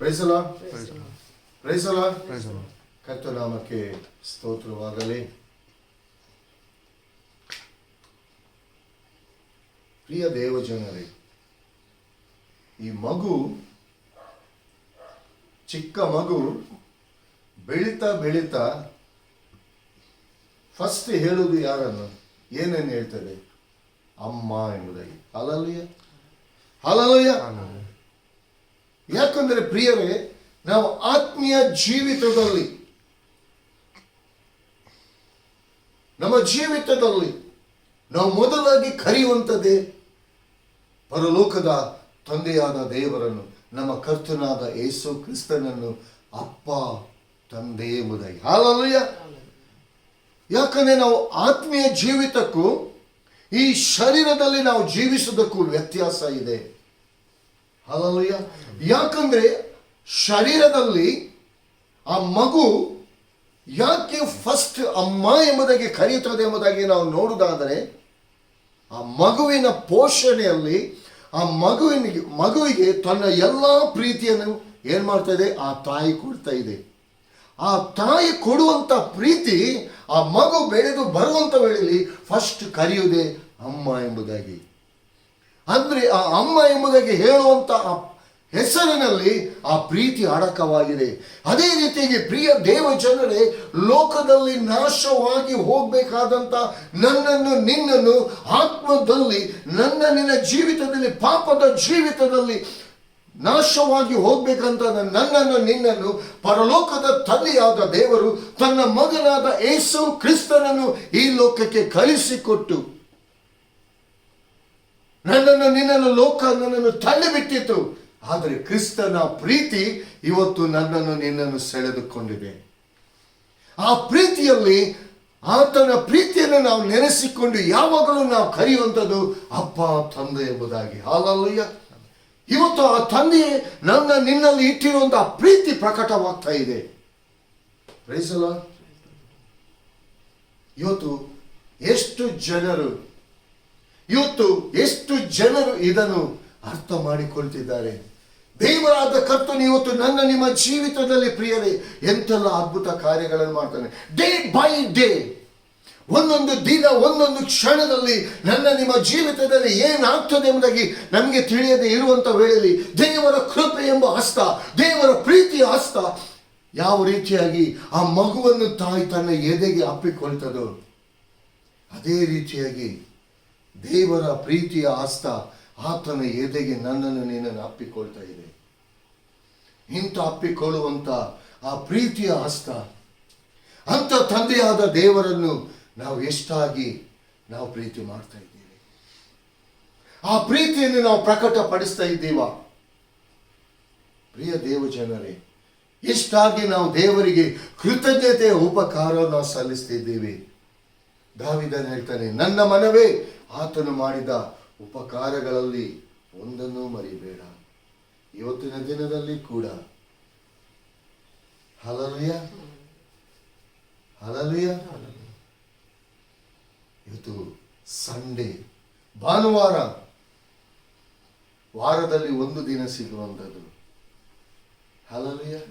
Price the Lord. ಕರ್ತನಾಮಕ್ಕೆ ಸ್ತೋತ್ರವಾಗಲಿ. ಪ್ರಿಯ ದೇವಜನರೇ, ಈ ಮಗು, ಚಿಕ್ಕ ಮಗು ಬೆಳೀತಾ ಬೆಳೀತಾ ಫಸ್ಟ್ ಹೇಳುವುದು ಯಾರನ್ನು, ಏನೇನು ಹೇಳ್ತದೆ? ಅಮ್ಮ ಎಂಬುದಾಗಿ. Hallelujah, hallelujah. ಯಾಕಂದ್ರೆ ಪ್ರಿಯರೇ, ನಾವು ಆತ್ಮೀಯ ಜೀವಿತದಲ್ಲಿ, ನಮ್ಮ ಜೀವಿತದಲ್ಲಿ ನಾವು ಮೊದಲಾಗಿ ಕರೆಯುವಂಥದ್ದೇ ಪರಲೋಕದ ತಂದೆಯಾದ ದೇವರನ್ನು, ನಮ್ಮ ಕರ್ತನಾದ ಯೇಸು ಕ್ರಿಸ್ತನನ್ನು ಅಪ್ಪ, ತಂದೆ ಎಂಬುದಾಗಿ. ಹಲ್ಲೆಲೂಯಾ. ಯಾಕಂದ್ರೆ ನಾವು ಆತ್ಮೀಯ ಜೀವಿತಕ್ಕೂ ಈ ಶರೀರದಲ್ಲಿ ನಾವು ಜೀವಿಸುವುದಕ್ಕೂ ವ್ಯತ್ಯಾಸ ಇದೆ. ಹಲ್ಲೆಲೂಯಾ. ಯಾಕಂದ್ರೆ ಶರೀರದಲ್ಲಿ ಆ ಮಗು ಯಾಕೆ ಫಸ್ಟ್ ಅಮ್ಮ ಎಂಬುದಾಗಿ ಕರೆಯುತ್ತದೆ ಎಂಬುದಾಗಿ ನಾವು ನೋಡುವುದಾದರೆ, ಆ ಮಗುವಿನ ಪೋಷಣೆಯಲ್ಲಿ ಆ ಮಗುವಿಗೆ ತನ್ನ ಎಲ್ಲ ಪ್ರೀತಿಯನ್ನು ಏನ್ ಮಾಡ್ತಾ ಇದೆ? ಆ ತಾಯಿ ಕೊಡ್ತಾ ಇದೆ. ಆ ತಾಯಿ ಕೊಡುವಂತ ಪ್ರೀತಿ ಆ ಮಗು ಬೆಳೆದು ಬರುವಂತ ವೇಳೆಯಲ್ಲಿ ಫಸ್ಟ್ ಕರೆಯುವುದೇ ಅಮ್ಮ ಎಂಬುದಾಗಿ. ಅಂದ್ರೆ ಆ ಅಮ್ಮ ಎಂಬುದಾಗಿ ಹೇಳುವಂತ ಹೆಸರಿನಲ್ಲಿ ಆ ಪ್ರೀತಿ ಅಡಕವಾಗಿದೆ. ಅದೇ ರೀತಿಯಾಗಿ ಪ್ರಿಯ ದೇವ ಜನರೇ, ಲೋಕದಲ್ಲಿ ನಾಶವಾಗಿ ಹೋಗಬೇಕಾದಂತ ನನ್ನನ್ನು ನಿನ್ನನ್ನು ಆತ್ಮದಲ್ಲಿ, ನಿನ್ನ ಜೀವಿತದಲ್ಲಿ, ಪಾಪದ ಜೀವಿತದಲ್ಲಿ ನಾಶವಾಗಿ ಹೋಗ್ಬೇಕಂತ ನನ್ನನ್ನು ನಿನ್ನನ್ನು ಪರಲೋಕದ ತಂದೆಯಾದ ದೇವರು ತನ್ನ ಮಗನಾದ ಯೇಸು ಕ್ರಿಸ್ತನನ್ನು ಈ ಲೋಕಕ್ಕೆ ಕಳಿಸಿಕೊಟ್ಟು, ನನ್ನನ್ನು ನಿನ್ನನ್ನು ಲೋಕ ನನ್ನನ್ನು ತಳ್ಳಿಬಿಟ್ಟಿತ್ತು. ಆದರೆ ಕ್ರಿಸ್ತನ ಪ್ರೀತಿ ಇವತ್ತು ನನ್ನನ್ನು ನಿನ್ನನ್ನು ಸೆಳೆದುಕೊಂಡಿದೆ. ಆ ಪ್ರೀತಿಯಲ್ಲಿ ಆತನ ಪ್ರೀತಿಯನ್ನು ನಾವು ನೆನೆಸಿಕೊಂಡು ಯಾವಾಗಲೂ ನಾವು ಕರೆಯುವಂಥದ್ದು ಅಪ್ಪ, ತಂದೆ ಎಂಬುದಾಗಿ. ಹಲ್ಲೆಲೂಯಾ. ಇವತ್ತು ಆ ತಂದೆ ನಿನ್ನಲ್ಲಿ ಇಟ್ಟಿರುವಂತಹ ಪ್ರೀತಿ ಪ್ರಕಟವಾಗ್ತಾ ಇದೆ. Praise the Lord. ಇವತ್ತು ಎಷ್ಟು ಜನರು ಇದನ್ನು ಅರ್ಥ ಮಾಡಿಕೊಳ್ತಿದ್ದಾರೆ. ದೇವರಾದ ಕರ್ತನು ಇವತ್ತು ನಿಮ್ಮ ಜೀವಿತದಲ್ಲಿ ಪ್ರಿಯರೇ ಎಂತೆಲ್ಲ ಅದ್ಭುತ ಕಾರ್ಯಗಳನ್ನು ಮಾಡ್ತಾನೆ. ಡೇ ಬೈ ಡೇ, ಒಂದೊಂದು ದಿನ, ಒಂದೊಂದು ಕ್ಷಣದಲ್ಲಿ ನಿಮ್ಮ ಜೀವಿತದಲ್ಲಿ ಏನಾಗ್ತದೆ ಎಂಬುದಾಗಿ ನಮಗೆ ತಿಳಿಯದೆ ಇರುವಂತ ವೇಳೆಯಲ್ಲಿ ದೇವರ ಕೃಪೆ ಎಂಬ ಹಸ್ತ, ದೇವರ ಪ್ರೀತಿಯ ಹಸ್ತ ಯಾವ ರೀತಿಯಾಗಿ ಆ ಮಗುವನ್ನು ತಾಯಿ ತನ್ನ ಎದೆಗೆ ಅಪ್ಪಿಕೊಳ್ತದೋ, ಅದೇ ರೀತಿಯಾಗಿ ದೇವರ ಪ್ರೀತಿಯ ಹಸ್ತ ಆತನ ಎದೆಗೆ ನಿನ್ನನ್ನು ಅಪ್ಪಿಕೊಳ್ತಾ ಇದೆ. ಇಂಥ ಅಪ್ಪಿಕೊಳ್ಳುವಂತ ಆ ಪ್ರೀತಿಯ ಹಸ್ತ, ಅಂತ ತಂದೆಯಾದ ದೇವರನ್ನು ನಾವು ಎಷ್ಟಾಗಿ ನಾವು ಪ್ರೀತಿ ಮಾಡ್ತಾ ಇದ್ದೀವಿ? ಆ ಪ್ರೀತಿಯನ್ನು ನಾವು ಪ್ರಕಟಪಡಿಸ್ತಾ ಇದ್ದೀವಾ? ಪ್ರಿಯ ದೇವ ಜನರೇ, ಎಷ್ಟಾಗಿ ನಾವು ದೇವರಿಗೆ ಕೃತಜ್ಞತೆಯ ಉಪಕಾರವನ್ನು ನಾವು ಸಲ್ಲಿಸ್ತಿದ್ದೀವಿ. ದಾವೀದನು ಹೇಳ್ತಾನೆ, ನನ್ನ ಮನವೇ ಆತನು ಮಾಡಿದ ಉಪಕಾರಗಳಲ್ಲಿ ಒಂದನ್ನೂ ಮರಿಬೇಡ. ಇವತ್ತಿನ ದಿನದಲ್ಲಿ ಕೂಡ ಹಲ್ಲೆಲೂಯಾ, ಹಲ್ಲೆಲೂಯಾ. ಇವತ್ತು ಸಂಡೇ, ಭಾನುವಾರ, ವಾರದಲ್ಲಿ ಒಂದು ದಿನ ಸಿಗುವಂಥದ್ದು. ಹಲ್ಲೆಲೂಯಾ.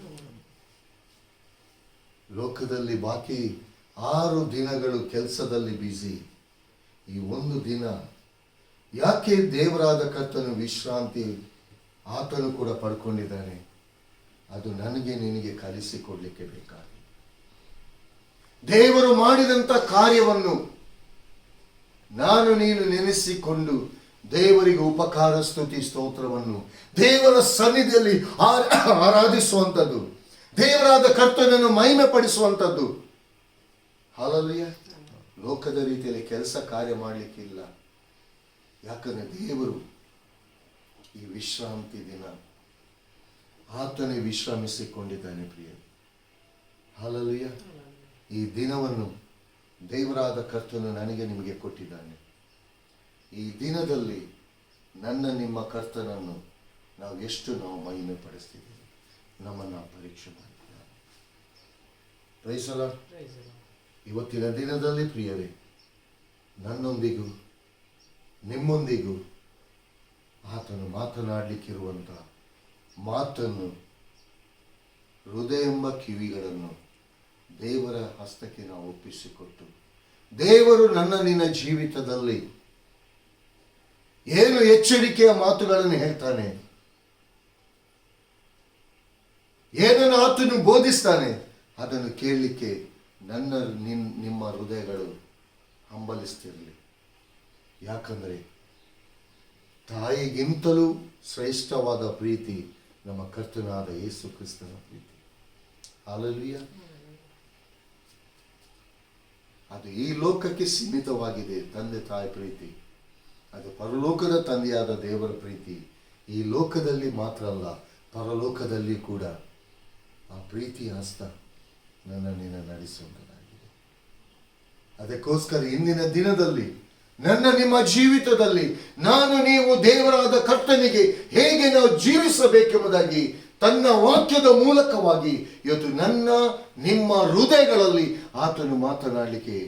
ಲೋಕದಲ್ಲಿ ಬಾಕಿ 6 ದಿನಗಳು ಕೆಲಸದಲ್ಲಿ ಬ್ಯುಸಿ. ಈ ಒಂದು ದಿನ ಯಾಕೆ ದೇವರಾದ ಕರ್ತನು ವಿಶ್ರಾಂತಿ ಆತನು ಕೂಡ ಪಡ್ಕೊಂಡಿದ್ದಾನೆ? ಅದು ನನಗೆ ನಿನಗೆ ಕಲಿಸಿಕೊಡ್ಲಿಕ್ಕೆ ಬೇಕಾಗಿ ದೇವರು ಮಾಡಿದಂತ ಕಾರ್ಯವನ್ನು ನೀನು ನೆನೆಸಿಕೊಂಡು ದೇವರಿಗೆ ಉಪಕಾರ, ಸ್ತುತಿ, ಸ್ತೋತ್ರವನ್ನು ದೇವರ ಸನ್ನಿಧಿಯಲ್ಲಿ ಆರಾಧಿಸುವಂಥದ್ದು, ದೇವರಾದ ಕರ್ತನನ್ನು ಮಹಿಮೆ ಪಡಿಸುವಂಥದ್ದು. ಹಲ್ಲೆಲೂಯಾ. ಲೋಕದ ರೀತಿಯಲ್ಲಿ ಕೆಲಸ ಕಾರ್ಯ ಮಾಡಲಿಕ್ಕಿಲ್ಲ. ಯಾಕಂದ್ರೆ ದೇವರು ಈ ವಿಶ್ರಾಂತಿ ದಿನ ಆತನೇ ವಿಶ್ರಮಿಸಿಕೊಂಡಿದ್ದಾನೆ. ಪ್ರಿಯ ಹಲ್ಲೆಲೂಯಾ. ಈ ದಿನವನ್ನು ದೇವರಾದ ಕರ್ತನು ನನಗೆ ನಿಮಗೆ ಕೊಟ್ಟಿದ್ದಾನೆ. ಈ ದಿನದಲ್ಲಿ ನಿಮ್ಮ ಕರ್ತನನ್ನು ನಾವು ಎಷ್ಟು ಮಹಿಮೆ ಪಡಿಸ್ತಿದ್ದೀವಿ, ನಮ್ಮನ್ನು ಪರೀಕ್ಷೆ ಮಾಡಿದ್ದಾರೆ. Praise the Lord. ಇವತ್ತಿನ ದಿನದಲ್ಲಿ ಪ್ರಿಯರೇ, ನನ್ನೊಂದಿಗೂ ನಿಮ್ಮೊಂದಿಗೂ ಆತನು ಮಾತನಾಡಲಿಕ್ಕಿರುವಂಥ ಮಾತನ್ನು ಹೃದಯ ಎಂಬ ಕಿವಿಗಳನ್ನು ದೇವರ ಹಸ್ತಕ್ಕೆ ನಾವು ಒಪ್ಪಿಸಿಕೊಟ್ಟು, ದೇವರು ನಿನ್ನ ಜೀವಿತದಲ್ಲಿ ಏನು ಎಚ್ಚರಿಕೆಯ ಮಾತುಗಳನ್ನು ಹೇಳ್ತಾನೆ, ಏನನ್ನು ಆತನು ಬೋಧಿಸ್ತಾನೆ, ಅದನ್ನು ಕೇಳಲಿಕ್ಕೆ ನಿಮ್ಮ ಹೃದಯಗಳು ಹಂಬಲಿಸ್ತಿರಲಿ. ಯಾಕಂದರೆ ತಾಯಿಗಿಂತಲೂ ಶ್ರೇಷ್ಠವಾದ ಪ್ರೀತಿ ನಮ್ಮ ಕರ್ತನಾದ ಯೇಸು ಕ್ರಿಸ್ತನ ಪ್ರೀತಿ. ಹಲ್ಲೆಲೂಯಾ. ಅದು ಈ ಲೋಕಕ್ಕೆ ಸೀಮಿತವಾಗಿದೆ. ತಂದೆ ತಾಯಿ ಪ್ರೀತಿ ಅದು ಪರಲೋಕದ ತಂದೆಯಾದ ದೇವರ ಪ್ರೀತಿ ಈ ಲೋಕದಲ್ಲಿ ಮಾತ್ರ ಅಲ್ಲ, ಪರಲೋಕದಲ್ಲಿ ಕೂಡ ಆ ಪ್ರೀತಿಯ ಹಸ್ತ ನಿನ್ನ ನಡೆಸುವಂಥದ್ದಾಗಿದೆ. ಅದಕ್ಕೋಸ್ಕರ ಇಂದಿನ ದಿನದಲ್ಲಿ ನಿಮ್ಮ ಜೀವಿತದಲ್ಲಿ ನೀವು ದೇವರಾದ ಕರ್ತನಿಗೆ ಹೇಗೆ ನಾವು ಜೀವಿಸಬೇಕೆಂಬುದಾಗಿ ತನ್ನ ವಾಕ್ಯದ ಮೂಲಕವಾಗಿ ಇವತ್ತು ನಿಮ್ಮ ಹೃದಯಗಳಲ್ಲಿ ಆತನು ಮಾತನಾಡಲಿಕ್ಕೆ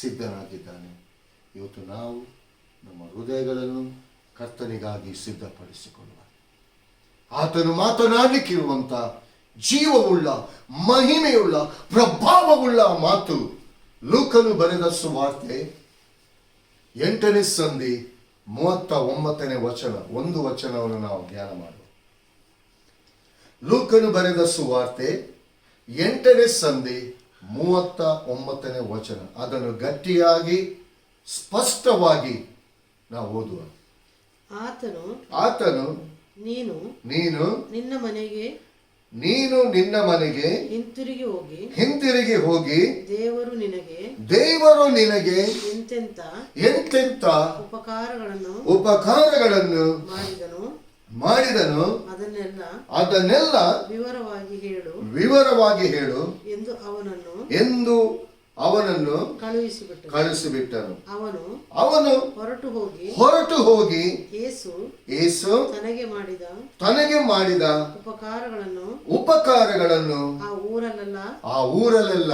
ಸಿದ್ಧನಾಗಿದ್ದಾನೆ. ಇವತ್ತು ನಾವು ನಮ್ಮ ಹೃದಯಗಳನ್ನು ಕರ್ತನಿಗಾಗಿ ಸಿದ್ಧಪಡಿಸಿಕೊಳ್ಳುವ, ಆತನು ಮಾತನಾಡಲಿಕ್ಕಿರುವಂಥ ಜೀವವುಳ್ಳ, ಮಹಿಮೆಯುಳ್ಳ, ಪ್ರಭಾವವುಳ್ಳ ಮಾತು ಲೂಕನು ಬರೆದ ಸುವಾರ್ತೆ 8ನೇ ಸಂಧಿ 39ನೇ ವಚನ. ಒಂದು ವಚನವನ್ನು ನಾವು ಧ್ಯಾನ ಮಾಡುವ. ಲೂಕನು ಬರೆದ ಸುವಾರ್ತೆ 8ನೇ ಸಂಧಿ 39ನೇ ವಚನ. ಅದನ್ನು ಗಟ್ಟಿಯಾಗಿ ಸ್ಪಷ್ಟವಾಗಿ ನಾವು ಓದುವ. ಆತನು ನೀನು ನಿನ್ನ ಮನೆಗೆ ಹಿಂತಿರುಗಿ ಹೋಗಿ ದೇವರು ನಿನಗೆ ಎಂತೆಂತ ಉಪಕಾರಗಳನ್ನು ಮಾಡಿದನು ಅದನ್ನೆಲ್ಲ ವಿವರವಾಗಿ ಹೇಳು ಎಂದು ಅವನನ್ನು ಕಳುಹಿಸಿಬಿಟ್ಟನು. ಅವನು ಹೊರಟು ಹೋಗಿ ಯೇಸು ತನಗೆ ಮಾಡಿದ ಉಪಕಾರಗಳನ್ನು ಆ ಊರಲ್ಲೆಲ್ಲ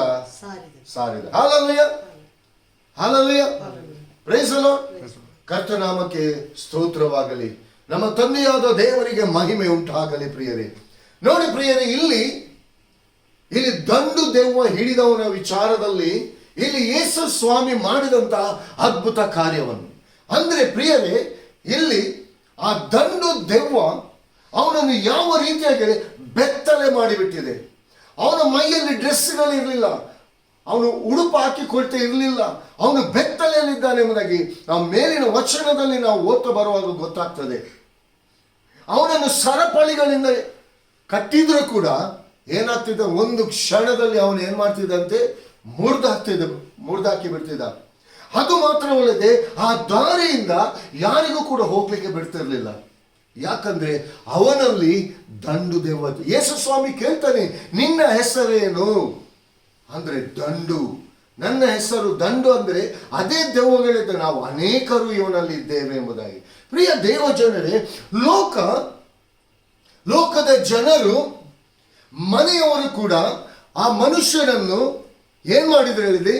ಸಾರಿದ. Hallelujah, hallelujah, praise the Lord. ಕರ್ತನಾಮಕ್ಕೆ ಸ್ತೋತ್ರವಾಗಲಿ. ನಮ್ಮ ತಂದೆಯಾದ ದೇವರಿಗೆ ಮಹಿಮೆ ಉಂಟಾಗಲಿ. ಪ್ರಿಯರೇ, ನೋಡಿ ಪ್ರಿಯರೇ, ಇಲ್ಲಿ ದಂಡು ದೆವ್ವ ಹಿಡಿದವನ ವಿಚಾರದಲ್ಲಿ ಇಲ್ಲಿ ಯೇಸು ಸ್ವಾಮಿ ಮಾಡಿದಂತಹ ಅದ್ಭುತ ಕಾರ್ಯವನ್ನು, ಅಂದ್ರೆ ಪ್ರಿಯರೇ, ಇಲ್ಲಿ ಆ ದಂಡು ದೆವ್ವ ಅವನನ್ನು ಯಾವ ರೀತಿಯಾಗಿ ಬೆತ್ತಲೆ ಮಾಡಿಬಿಟ್ಟಿದೆ. ಅವನ ಮೈಯಲ್ಲಿ ಡ್ರೆಸ್ಗಳಿರಲಿಲ್ಲ, ಅವನು ಉಡುಪು ಹಾಕಿಕೊಳ್ತಾ ಇರಲಿಲ್ಲ, ಅವನು ಬೆತ್ತಲೆಯಲ್ಲಿದ್ದಾನೆ ಎಂಬುದಾಗಿ ನಾವು ಮೇಲಿನ ವಚನದಲ್ಲಿ ನಾವು ಓದ್ತಾ ಬರುವಾಗ ಗೊತ್ತಾಗ್ತದೆ. ಅವನನ್ನು ಸರಪಳಿಗಳಿಂದ ಕಟ್ಟಿದ್ರು ಕೂಡ ಏನಾಗ್ತಿದ್ದ, ಒಂದು ಕ್ಷಣದಲ್ಲಿ ಅವನು ಏನ್ ಮಾಡ್ತಿದ್ದಂತೆ, ಮುರಿದಾಕಿ ಬಿಡ್ತಿದ್ದ. ಅದು ಮಾತ್ರವಲ್ಲದೆ ಆ ದಾರಿಯಿಂದ ಯಾರಿಗೂ ಕೂಡ ಹೋಗ್ಲಿಕ್ಕೆ ಬಿಡ್ತಿರ್ಲಿಲ್ಲ. ಯಾಕಂದ್ರೆ ಅವನಲ್ಲಿ ದಂಡು ದೆವ್ವ. ಯೇಸು ಸ್ವಾಮಿ ಕೇಳ್ತಾನೆ, ನಿನ್ನ ಹೆಸರೇನು ಅಂದ್ರೆ ದಂಡು. ನನ್ನ ಹೆಸರು ದಂಡು ಅಂದ್ರೆ ಅದೇ ದೆವ್ವಗಳಿದ್ದ ನಾವು ಅನೇಕರು ಇವನಲ್ಲಿ ಇದ್ದೇವೆ ಎಂಬುದಾಗಿ. ಪ್ರಿಯ ದೇವ ಜನರೇ, ಲೋಕದ ಜನರು, ಮನೆಯವರು ಕೂಡ ಆ ಮನುಷ್ಯನನ್ನು ಏನ್ ಮಾಡಿದ್ರು ಹೇಳಿದ್ರೆ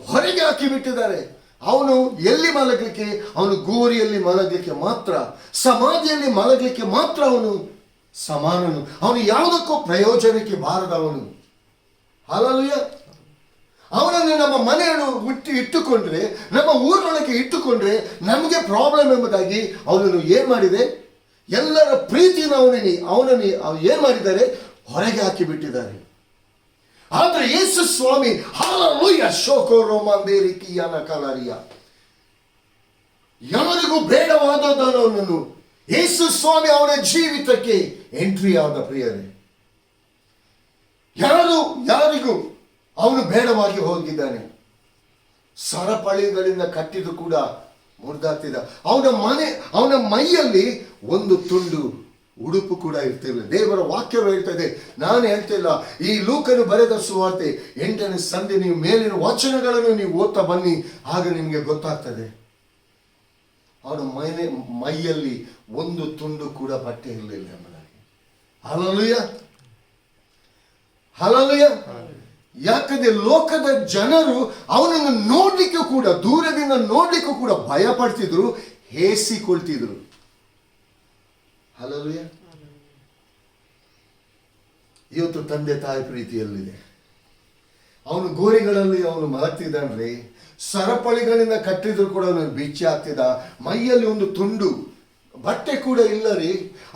ಹೊರಗೆ ಹಾಕಿ ಬಿಟ್ಟಿದ್ದಾರೆ. ಅವನು ಎಲ್ಲಿ ಮಲಗಲಿಕ್ಕೆ, ಅವನು ಗೋರಿಯಲ್ಲಿ ಮಲಗಲಿಕ್ಕೆ ಮಾತ್ರ, ಸಮಾಧಿಯಲ್ಲಿ ಮಲಗಲಿಕ್ಕೆ ಮಾತ್ರ ಅವನು ಸಮಾನನು. ಅವನು ಯಾವುದಕ್ಕೂ ಪ್ರಯೋಜನಕ್ಕೆ ಬಾರದವನು. ಹಲ್ಲೆಲೂಯಾ. ಅವನನ್ನು ನಮ್ಮ ಮನೆಯನ್ನು ಇಟ್ಟುಕೊಂಡ್ರೆ, ನಮ್ಮ ಊರೊಳಗೆ ಇಟ್ಟುಕೊಂಡ್ರೆ ನಮಗೆ ಪ್ರಾಬ್ಲಮ್ ಎಂಬುದಾಗಿ ಅವನನ್ನು ಏನ್ ಮಾಡಿದೆ, ಎಲ್ಲರ ಪ್ರೀತಿನ ಅವನನ್ನು ಏನ್ ಮಾಡಿದ್ದಾರೆ, ಹೊರಗೆ ಹಾಕಿ ಬಿಟ್ಟಿದ್ದಾರೆ. ಆದ್ರೆ ಯೇಸು ಸ್ವಾಮಿ, ಹಲ್ಲೆಲೂಯಾ, ಶೋಕೋ ರೋಮಾಂದೇರಿ ಕಿಯಾನ ಕಲಾರಿಯ, ಯಾರಿಗೂ ಬೇಡವಾದವನನ್ನು ಯೇಸು ಸ್ವಾಮಿ ಅವನ ಜೀವಿತಕ್ಕೆ ಎಂಟ್ರಿ ಆದ. ಪ್ರಿಯರೇ, ಯಾರಿಗೂ ಅವನು ಬೇಡವಾಗಿ ಹೋಗಿದ್ದಾನೆ. ಸರಪಳಿಗಳಿಂದ ಕಟ್ಟಿದ್ದು ಕೂಡ ಮುರಿದಾಗ್ತಿದ್ದ. ಅವನ ಮೈಯಲ್ಲಿ ಒಂದು ತುಂಡು ಉಡುಪು ಕೂಡ ಇರ್ತಿರಲಿಲ್ಲ. ದೇವರ ವಾಕ್ಯವು ಹೇಳ್ತದೆ, ನಾನು ಹೇಳ್ತಿಲ್ಲ. ಈ ಲೂಕನು ಬರೆದ ಸುವಾರ್ತೆ 8ನೇ ಸಂಧಿ ನೀವು ಮೇಲಿನ ವಚನಗಳನ್ನು ನೀವು ಓದ್ತಾ ಬನ್ನಿ, ಆಗ ನಿಮಗೆ ಗೊತ್ತಾಗ್ತದೆ. ಅವನ ಮೈಯಲ್ಲಿ ಒಂದು ತುಂಡು ಕೂಡ ಬಟ್ಟೆ ಇರಲಿಲ್ಲ ಎಂಬುದಾಗಿ. Hallelujah, hallelujah. ಯಾಕಂದ್ರೆ ಲೋಕದ ಜನರು ಅವನನ್ನು ನೋಡ್ಲಿಕ್ಕೂ ಕೂಡ, ದೂರದಿಂದ ನೋಡ್ಲಿಕ್ಕೂ ಕೂಡ ಭಯ ಪಡ್ತಿದ್ರು, ಹೇಸಿಕೊಳ್ತಿದ್ರು. ಹಲ್ಲೆಲೂಯಾ. ಇವತ್ತು ತಂದೆ ತಾಯಿ ಪ್ರೀತಿಯಲ್ಲಿದೆ. ಅವನು ಗೋರಿಗಳಲ್ಲಿ ಅವನು ಮಲಗ್ತಿದ್ದಾನ್ರಿ. ಸರಪಳಿಗಳಿಂದ ಕಟ್ಟಿದ್ರು ಕೂಡ ಅವನು ಬಿಚ್ಚಿ ಆಗ್ತಿದ್ದ. ಮೈಯಲ್ಲಿ ಒಂದು ತುಂಡು ಬಟ್ಟೆ ಕೂಡ ಇಲ್ಲ ರೀ.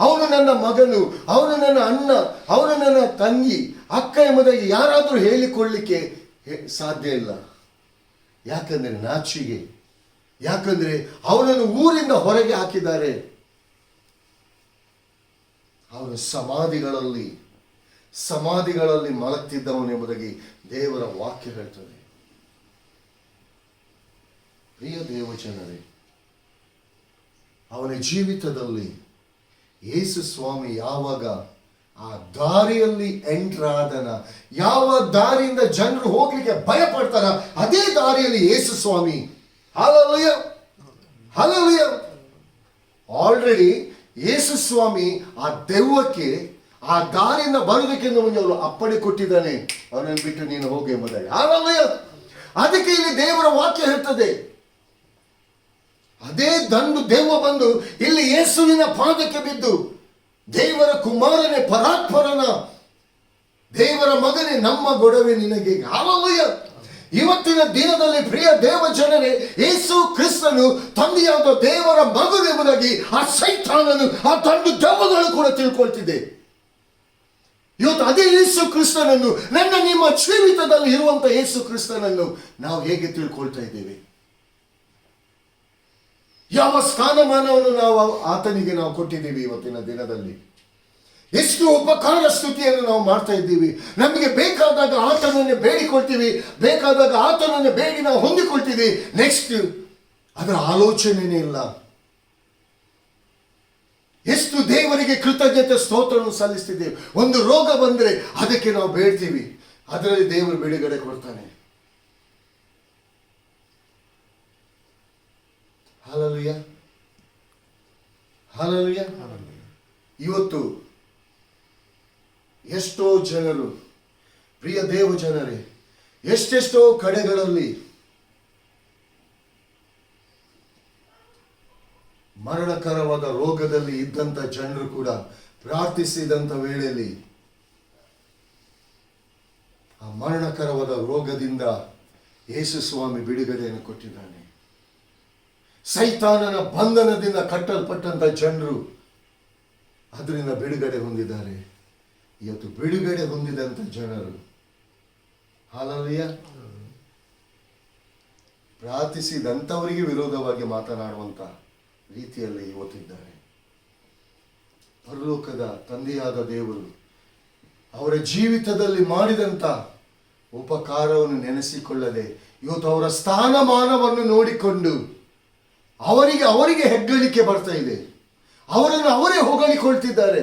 ಅವನು ನನ್ನ ಮಗನು, ಅವನು ನನ್ನ ಅಣ್ಣ, ಅವನು ನನ್ನ ತಂಗಿ, ಅಕ್ಕ ಎಂಬುದಾಗಿ ಯಾರಾದರೂ ಹೇಳಿಕೊಳ್ಳಲಿಕ್ಕೆ ಸಾಧ್ಯ ಇಲ್ಲ. ಯಾಕಂದ್ರೆ ನಾಚಿಗೆ, ಯಾಕಂದ್ರೆ ಅವನನ್ನು ಊರಿಂದ ಹೊರಗೆ ಹಾಕಿದ್ದಾರೆ. ಅವನು ಸಮಾಧಿಗಳಲ್ಲಿ ಮಲಗ್ತಿದ್ದವನು ಎಂಬುದಾಗಿ ದೇವರ ವಾಕ್ಯ ಹೇಳ್ತದೆ. ಪ್ರಿಯ ದೇವಜನರೇ, ಅವನ ಜೀವಿತದಲ್ಲಿ ಯೇಸು ಸ್ವಾಮಿ ಯಾವಾಗ ಆ ದಾರಿಯಲ್ಲಿ ಎಂಟರ್ ಆದನ, ಯಾವ ದಾರಿಯಿಂದ ಜನರು ಹೋಗ್ಲಿಕ್ಕೆ ಭಯ ಪಡ್ತಾರ, ಅದೇ ದಾರಿಯಲ್ಲಿ ಯೇಸು ಸ್ವಾಮಿ ಹಲ್ಲೆಲೂಯಾ ಹಲ್ಲೆಲೂಯಾ ಆಲ್ರೆಡಿ ಯೇಸು ಸ್ವಾಮಿ ಆ ದೆವ್ವಕ್ಕೆ ಆ ದಾರಿಯಿಂದ ಬರುವುದಕ್ಕಿಂತ ಮುಂಚೆ ಅವನು ಅಪ್ಪಣೆ ಕೊಟ್ಟಿದ್ದಾನೆ, ಅವನನ್ನು ಬಿಟ್ಟು ನೀನು ಹೋಗಿ ಎಂಬುದಾಗಿ. ಹಲ್ಲೆಲೂಯಾ. ಅದಕ್ಕೆ ಇಲ್ಲಿ ದೇವರ ವಾಕ್ಯ ಹೇಳ್ತದೆ, ಅದೇ ದಂಡು ದೆವ್ವ ಬಂದು ಇಲ್ಲಿ ಯೇಸುವಿನ ಪಾದಕ್ಕೆ ಬಿದ್ದು, ದೇವರ ಕುಮಾರನೇ, ಪರಾತ್ಪರನ ದೇವರ ಮಗನೇ, ನಮ್ಮ ಗೊಡವೆ ನಿನಗೆ. ಹಲ್ಲೆಲೂಯಾ. ಇವತ್ತಿನ ದಿನದಲ್ಲಿ ಪ್ರಿಯ ದೇವ ಜನರೇ, ಯೇಸು ಕ್ರಿಸ್ತನು ತಂದೆಯಾದ ದೇವರ ಮಗನೆಂಬುದಾಗಿ ಆ ಸೈತಾನನು, ಆ ದಂಡು ದೆವ್ವಗಳು ಕೂಡ ತಿಳ್ಕೊಳ್ತಿದೆ. ಇವತ್ತು ಅದೇ ಯೇಸು ಕ್ರಿಸ್ತನನ್ನು, ನನ್ನ ನಿಮ್ಮ ಜೀವಿತದಲ್ಲಿ ಇರುವಂತ ಯೇಸು ಕ್ರಿಸ್ತನನ್ನು ನಾವು ಹೇಗೆ ತಿಳ್ಕೊಳ್ತಾ ಇದ್ದೇವೆ? ಯಾವ ಸ್ಥಾನಮಾನವನ್ನು ಆತನಿಗೆ ನಾವು ಕೊಟ್ಟಿದ್ದೀವಿ? ಇವತ್ತಿನ ದಿನದಲ್ಲಿ ಎಷ್ಟು ಉಪಕಾರ ಸ್ತುತಿಯನ್ನು ನಾವು ಮಾಡ್ತಾ ಇದ್ದೀವಿ. ನಮಗೆ ಬೇಕಾದಾಗ ಆತನನ್ನೇ ಬೇಡಿಕೊಳ್ತೀವಿ, ಬೇಕಾದಾಗ ಆತನನ್ನೇ ಬೇಡಿ ನಾವು ಹೊಂದಿಕೊಳ್ತೀವಿ. ನೆಕ್ಸ್ಟ್ ಅದರ ಆಲೋಚನೆನೇ ಇಲ್ಲ. ಎಷ್ಟು ದೇವರಿಗೆ ಕೃತಜ್ಞತೆ ಸ್ತೋತ್ರವನ್ನು ಸಲ್ಲಿಸ್ತಿದ್ದೇವೆ. ಒಂದು ರೋಗ ಬಂದರೆ ಅದಕ್ಕೆ ನಾವು ಬೇಡ್ತೀವಿ, ಅದರಲ್ಲಿ ದೇವರು ಬಿಡುಗಡೆ ಕೊಡ್ತಾನೆ. Hallelujah hallelujah. ಇವತ್ತು ಎಷ್ಟೋ ಜನರು, ಪ್ರಿಯ ದೇವ ಜನರೇ, ಎಷ್ಟೆಷ್ಟೋ ಕಡೆಗಳಲ್ಲಿ ಮರಣಕರವಾದ ರೋಗದಲ್ಲಿ ಇದ್ದಂಥ ಜನರು ಕೂಡ ಪ್ರಾರ್ಥಿಸಿದಂಥ ವೇಳೆಯಲ್ಲಿ ಆ ಮರಣಕರವಾದ ರೋಗದಿಂದ ಯೇಸು ಸ್ವಾಮಿ ಬಿಡುಗಡೆಯನ್ನು ಕೊಟ್ಟಿದ್ದಾನೆ. ಸೈತಾನನ ಬಂಧನದಿಂದ ಕಟ್ಟಲ್ಪಟ್ಟಂತ ಜನರು ಅದರಿಂದ ಬಿಡುಗಡೆ ಹೊಂದಿದ್ದಾರೆ. ಇವತ್ತು ಬಿಡುಗಡೆ ಹೊಂದಿದಂತ ಜನರು ಹಲ್ಲೆಲೂಯಾ ಪ್ರಾರ್ಥಿಸಿದಂಥವರಿಗೆ ವಿರೋಧವಾಗಿ ಮಾತನಾಡುವಂತ ರೀತಿಯಲ್ಲಿ ಇವತ್ತಿದ್ದಾರೆ. ಪರಲೋಕದ ತಂದೆಯಾದ ದೇವರು ಅವರ ಜೀವಿತದಲ್ಲಿ ಮಾಡಿದಂತ ಉಪಕಾರವನ್ನು ನೆನೆಸಿಕೊಳ್ಳದೆ ಇವತ್ತು ಅವರ ಸ್ಥಾನಮಾನವನ್ನು ನೋಡಿಕೊಂಡು ಅವರಿಗೆ ಹೆಗ್ಗಳಿಕೆ ಬರ್ತಾ ಇದೆ. ಅವರನ್ನು ಅವರೇ ಹೊಗಳಿಕೊಳ್ತಿದ್ದಾರೆ.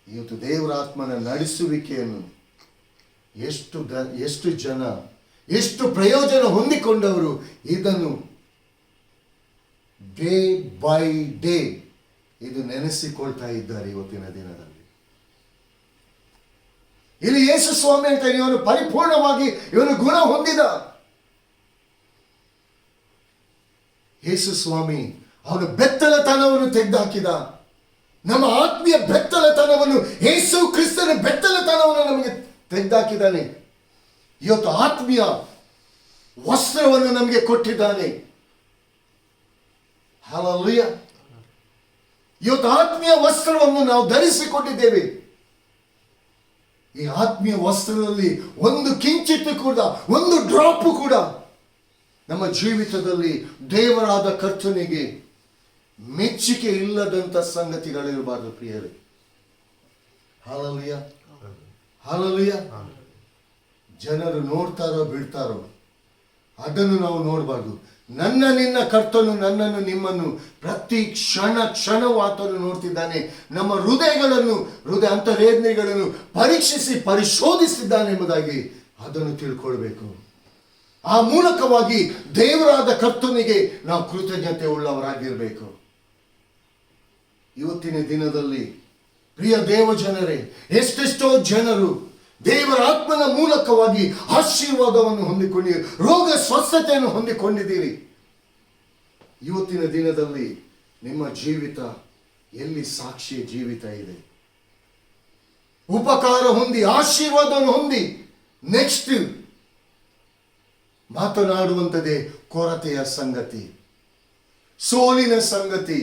ಇವತ್ತು ದೇವರ ಆತ್ಮನ ನಡೆಸುವಿಕೆಯನ್ನು ಎಷ್ಟು ಜನ, ಎಷ್ಟು ಪ್ರಯೋಜನ ಹೊಂದಿಕೊಂಡವರು ಇದನ್ನು ಡೇ ಬೈ ಡೇ ಇದು ನೆನೆಸಿಕೊಳ್ತಾ ಇದ್ದಾರೆ. ಇವತ್ತಿನ ದಿನದಲ್ಲಿ ಇಲ್ಲಿ ಯೇಸು ಸ್ವಾಮಿ ಅಂತ ಇವನು ಪರಿಪೂರ್ಣವಾಗಿ ಇವನು ಗುಣ ಹೊಂದಿದ ಯೇಸು ಸ್ವಾಮಿ ಅವನು ಬೆತ್ತಲತನವನ್ನು ತೆಗೆದುಹಾಕಿದ. ನಮ್ಮ ಆತ್ಮೀಯ ಬೆತ್ತಲತನವನ್ನು ಯೇಸು ಕ್ರಿಸ್ತನ ಬೆತ್ತಲತನವನ್ನು ನಮಗೆ ತೆಗೆದುಹಾಕಿದ್ದಾನೆ. ಇವತ್ತು ಆತ್ಮೀಯ ವಸ್ತ್ರವನ್ನು ನಮಗೆ ಕೊಟ್ಟಿದ್ದಾನೆ. ಹಲ್ಲೆಲೂಯಾ. ಇವತ್ತು ಆತ್ಮೀಯ ವಸ್ತ್ರವನ್ನು ನಾವು ಧರಿಸಿಕೊಂಡಿದ್ದೇವೆ. ಈ ಆತ್ಮೀಯ ವಸ್ತ್ರದಲ್ಲಿ ಒಂದು ಕಿಂಚಿತ್ತು ಕೂಡ, ಒಂದು ಡ್ರಾಪ್ ಕೂಡ ನಮ್ಮ ಜೀವಿತದಲ್ಲಿ ದೇವರಾದ ಕರ್ತನಿಗೆ ಮೆಚ್ಚುಗೆ ಇಲ್ಲದಂತ ಸಂಗತಿಗಳಿರಬಾರದು ಪ್ರಿಯರೇ. Hallelujah hallelujah. ಜನರು ನೋಡ್ತಾರೋ ಬಿಡ್ತಾರೋ ಅದನ್ನು ನಾವು ನೋಡಬಾರ್ದು. ನಿನ್ನ ಕರ್ತನು ನನ್ನನ್ನು ನಿಮ್ಮನ್ನು ಪ್ರತಿ ಕ್ಷಣವೂ ಆತನು ನೋಡ್ತಿದ್ದಾನೆ. ನಮ್ಮ ಹೃದಯ ಅಂತರೇಂದ್ರಿಯಗಳನ್ನು ಪರೀಕ್ಷಿಸಿ ಪರಿಶೋಧಿಸಿದ್ದಾನೆ ಎಂಬುದಾಗಿ ಅದನ್ನು ತಿಳ್ಕೊಳ್ಬೇಕು. ಆ ಮೂಲಕವಾಗಿ ದೇವರಾದ ಕರ್ತನಿಗೆ ನಾವು ಕೃತಜ್ಞತೆ ಉಳ್ಳವರಾಗಿರಬೇಕು. ಇವತ್ತಿನ ದಿನದಲ್ಲಿ ಪ್ರಿಯ ದೇವ ಜನರೇ, ಎಷ್ಟೆಷ್ಟೋ ಜನರು ದೇವರ ಆತ್ಮನ ಮೂಲಕವಾಗಿ ಆಶೀರ್ವಾದವನ್ನು ಹೊಂದಿಕೊಂಡಿರಿ, ರೋಗ ಸ್ವಸ್ಥತೆಯನ್ನು ಹೊಂದಿಕೊಂಡಿದ್ದೀರಿ. ಇವತ್ತಿನ ದಿನದಲ್ಲಿ ನಿಮ್ಮ ಜೀವಿತ ಎಲ್ಲಿ ಸಾಕ್ಷಿ ಜೀವಿತ ಇದೆ? ಉಪಕಾರ ಹೊಂದಿ ಆಶೀರ್ವಾದವನ್ನು ಹೊಂದಿ ನೆಕ್ಸ್ಟ್ ಮಾತನಾಡುವಂಥದ್ದೇ ಕೊರತೆಯ ಸಂಗತಿ, ಸೋಲಿನ ಸಂಗತಿ,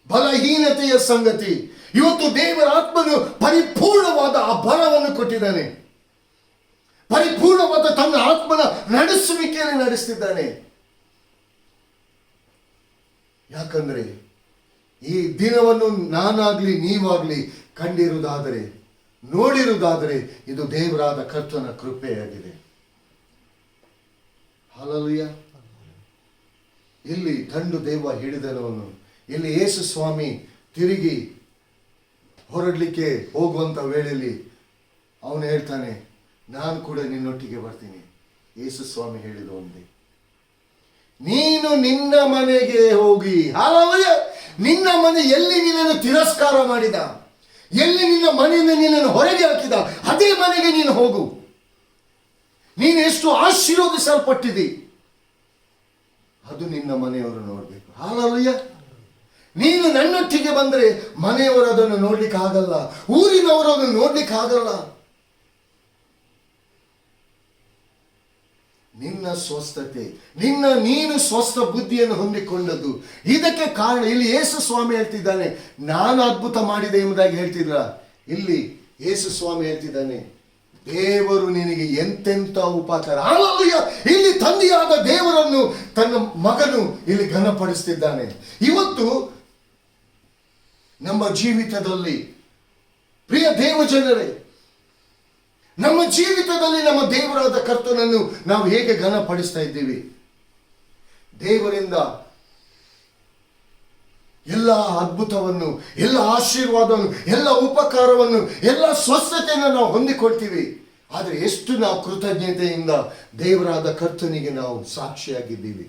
ಬಲಹೀನತೆಯ ಸಂಗತಿ. ಇವತ್ತು ದೇವರ ಆತ್ಮನು ಪರಿಪೂರ್ಣವಾದ ಆ ಬಲವನ್ನು ಕೊಟ್ಟಿದ್ದಾನೆ. ಪರಿಪೂರ್ಣವಾದ ತನ್ನ ಆತ್ಮನ ನಡೆಸುವಿಕೆಯನ್ನು ನಡೆಸ್ತಿದ್ದಾನೆ. ಯಾಕಂದ್ರೆ ಈ ದಿನವನ್ನು ನಾನಾಗ್ಲಿ ನೀವಾಗ್ಲಿ ಕಂಡಿರುವುದಾದರೆ, ನೋಡಿರುವುದಾದರೆ ಇದು ದೇವರಾದ ಕರ್ತನ ಕೃಪೆಯಾಗಿದೆ. ಹಲ್ಲೆಲೂಯಾ. ಇಲ್ಲಿ ದಂಡು ದೇವ ಹಿಡಿದನವನು, ಇಲ್ಲಿ ಯೇಸು ಸ್ವಾಮಿ ತಿರುಗಿ ಹೊರಡ್ಲಿಕ್ಕೆ ಹೋಗುವಂತ ವೇಳೆಯಲ್ಲಿ ಅವನು ಹೇಳ್ತಾನೆ, ನಾನು ಕೂಡ ನಿನ್ನೊಟ್ಟಿಗೆ ಬರ್ತೀನಿ. ಯೇಸು ಸ್ವಾಮಿ ಹೇಳಿದ ಒಂದೇ, ನೀನು ನಿನ್ನ ಮನೆಗೆ ಹೋಗಿ. ಹಲ್ಲೆಲೂಯಾ. ನಿನ್ನ ಮನೆ ಎಲ್ಲಿ ನಿನ್ನನ್ನು ತಿರಸ್ಕಾರ ಮಾಡಿದ, ಎಲ್ಲಿ ನಿನ್ನ ಮನೆಯಿಂದ ನಿನ್ನನ್ನು ಹೊರಗೆ ಹಾಕಿದ, ಅದೇ ಮನೆಗೆ ನೀನು ಹೋಗು. ನೀನು ಎಷ್ಟು ಆಶೀರ್ವದಿಸಲ್ಪಟ್ಟಿದಿ ಅದು ನಿನ್ನ ಮನೆಯವರು ನೋಡ್ಬೇಕು. ಹಲ್ಲೆಲೂಯಾ. ನೀನು ನನ್ನೊಟ್ಟಿಗೆ ಬಂದ್ರೆ ಮನೆಯವರು ಅದನ್ನು ನೋಡ್ಲಿಕ್ಕೆ ಆಗಲ್ಲ, ಊರಿನವರು ಅದನ್ನು ನೋಡ್ಲಿಕ್ಕೆ ಆಗಲ್ಲ. ನಿನ್ನ ಸ್ವಸ್ಥತೆ, ನೀನು ಸ್ವಸ್ಥ ಬುದ್ಧಿಯನ್ನು ಹೊಂದಿಕೊಂಡದ್ದು. ಇದಕ್ಕೆ ಕಾರಣ ಇಲ್ಲಿ ಯೇಸು ಸ್ವಾಮಿ ಹೇಳ್ತಿದ್ದಾನೆ, ನಾನು ಅದ್ಭುತ ಮಾಡಿದೆ ಎಂಬುದಾಗಿ ಹೇಳ್ತಿದ್ರ. ಇಲ್ಲಿ ಯೇಸು ಸ್ವಾಮಿ ಹೇಳ್ತಿದ್ದಾನೆ, ದೇವರು ನಿನಗೆ ಎಂತೆಂತ ಉಪಕಾರ. ಹಲ್ಲೆಲೂಯಾ. ಇಲ್ಲಿ ತಂದೆಯಾದ ದೇವರನ್ನು ತನ್ನ ಮಗನು ಇಲ್ಲಿ ಘನಪಡಿಸ್ತಿದ್ದಾನೆ. ಇವತ್ತು ನಮ್ಮ ಜೀವಿತದಲ್ಲಿ ಪ್ರಿಯ ದೇವಜನರೇ, ನಮ್ಮ ಜೀವಿತದಲ್ಲಿ ನಮ್ಮ ದೇವರಾದ ಕರ್ತನನ್ನು ನಾವು ಹೇಗೆ ಘನಪಡಿಸ್ತಾ ಇದ್ದೀವಿ? ದೇವರಿಂದ ಎಲ್ಲ ಅದ್ಭುತವನ್ನು, ಎಲ್ಲ ಆಶೀರ್ವಾದವನ್ನು, ಎಲ್ಲ ಉಪಕಾರವನ್ನು, ಎಲ್ಲ ಸ್ವಸ್ಥತೆಯನ್ನು ನಾವು ಹೊಂದಿಕೊಳ್ತೀವಿ. ಆದರೆ ಎಷ್ಟು ನಾವು ಕೃತಜ್ಞತೆಯಿಂದ ದೇವರಾದ ಕರ್ತನಿಗೆ ನಾವು ಸಾಕ್ಷಿಯಾಗಿದ್ದೀವಿ?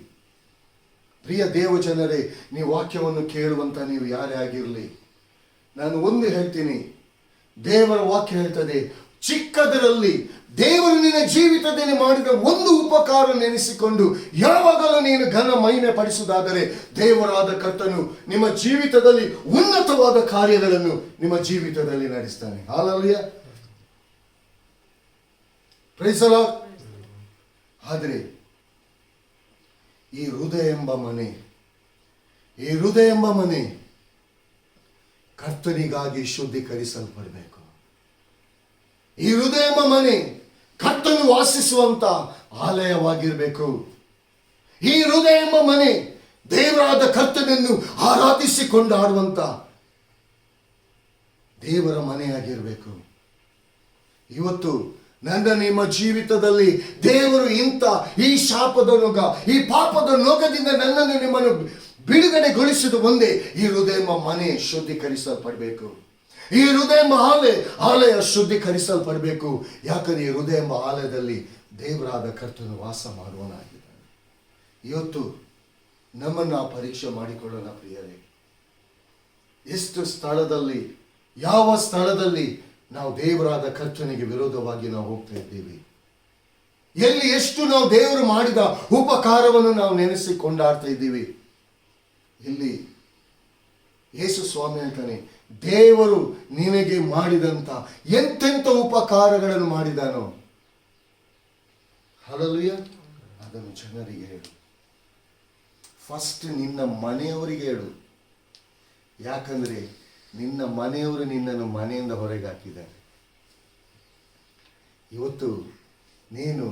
ಪ್ರಿಯ ದೇವಜನರೇ, ನೀವು ವಾಕ್ಯವನ್ನು ಕೇಳುವಂತ ನೀವು ಯಾರೇ ಆಗಿರಲಿ, ನಾನು ಒಂದು ಹೇಳ್ತೀನಿ, ದೇವರ ವಾಕ್ಯ ಹೇಳ್ತದೆ, ಚಿಕ್ಕದರಲ್ಲಿ ದೇವರು ನಿನ್ನ ಜೀವಿತದಲ್ಲಿ ಮಾಡಿದ ಒಂದು ಉಪಕಾರ ನೆನೆಸಿಕೊಂಡು ಯಾವಾಗಲೂ ನೀನು ಘನ ಮಹಿಮೆ ಪಡಿಸುವುದಾದರೆ ದೇವರಾದ ಕರ್ತನು ನಿಮ್ಮ ಜೀವಿತದಲ್ಲಿ ಉನ್ನತವಾದ ಕಾರ್ಯಗಳನ್ನು ನಿಮ್ಮ ಜೀವಿತದಲ್ಲಿ ನಡೆಸ್ತಾನೆ. ಹಲ್ಲೆಲೂಯಾ. Praise the Lord. ಆದರೆ ಈ ಹೃದಯ ಎಂಬ ಮನೆ ಕರ್ತನಿಗಾಗಿ ಶುದ್ಧೀಕರಿಸಲ್ಪಡಬೇಕು. ಈ ಹೃದಯ ಎಂಬ ಮನೆ ಕರ್ತನು ವಾಸಿಸುವಂತ ಆಲಯವಾಗಿರಬೇಕು. ಈ ಹೃದಯ ಎಂಬ ಮನೆ ದೇವರಾದ ಕರ್ತನನ್ನು ಆರಾಧಿಸಿಕೊಂಡಾಡುವಂತ ದೇವರ ಮನೆಯಾಗಿರಬೇಕು. ಇವತ್ತು ನನ್ನ ನಿಮ್ಮ ಜೀವಿತದಲ್ಲಿ ದೇವರು ಈ ಶಾಪದ ನೊಗ, ಈ ಪಾಪದ ನೊಗದಿಂದ ನನ್ನನ್ನು ನಿಮ್ಮನ್ನು ಬಿಡುಗಡೆಗೊಳಿಸಿದ ಒಂದೇ ಈ ಹೃದಯ ಎಂಬ ಮನೆ ಶುದ್ಧೀಕರಿಸಲ್ಪಡಬೇಕು. ಈ ಹೃದಯ ಎಂಬ ಆಲಯ ಶುದ್ಧೀಕರಿಸಲ್ಪಡಬೇಕು. ಯಾಕಂದ್ರೆ ಈ ಹೃದಯ ಎಂಬ ಆಲಯದಲ್ಲಿ ದೇವರಾದ ಕರ್ತನು ವಾಸ ಮಾಡುವನಾಗಿದ್ದಾನೆ. ಇವತ್ತು ನಮ್ಮನ್ನು ಪರೀಕ್ಷೆ ಮಾಡಿಕೊಳ್ಳೋಣ ಪ್ರಿಯರೇ. ಎಷ್ಟು ಸ್ಥಳದಲ್ಲಿ, ಯಾವ ಸ್ಥಳದಲ್ಲಿ ನಾವು ದೇವರಾದ ಕರ್ತನಿಗೆ ವಿರೋಧವಾಗಿ ನಾವು ಹೋಗ್ತಾ ಇದ್ದೀವಿ? ಎಲ್ಲಿ ಎಷ್ಟು ನಾವು ದೇವರು ಮಾಡಿದ ಉಪಕಾರವನ್ನು ನಾವು ನೆನೆಸಿ ಕೊಂಡಾಡ್ತಾ ಇದ್ದೀವಿ? ಇಲ್ಲಿ ಯೇಸು ಸ್ವಾಮಿ ಹೇಳ್ತಾನೆ, ದೇವರು ನಿನಗೆ ಮಾಡಿದಂತ ಎಂತೆಂಥ ಉಪಕಾರಗಳನ್ನು ಮಾಡಿದಾನೋ, ಹಲ್ಲೆಲೂಯಾ, ಅದನ್ನು ಜನರಿಗೆ ಹೇಳು. ಫಸ್ಟ್ ನಿನ್ನ ಮನೆಯವರಿಗೆ ಹೇಳು. ಯಾಕಂದ್ರೆ ನಿನ್ನ ಮನೆಯವರು ನಿನ್ನನ್ನು ಮನೆಯಿಂದ ಹೊರಗೆ ಹಾಕಿದ್ದಾರೆ. ಇವತ್ತು ನೀನು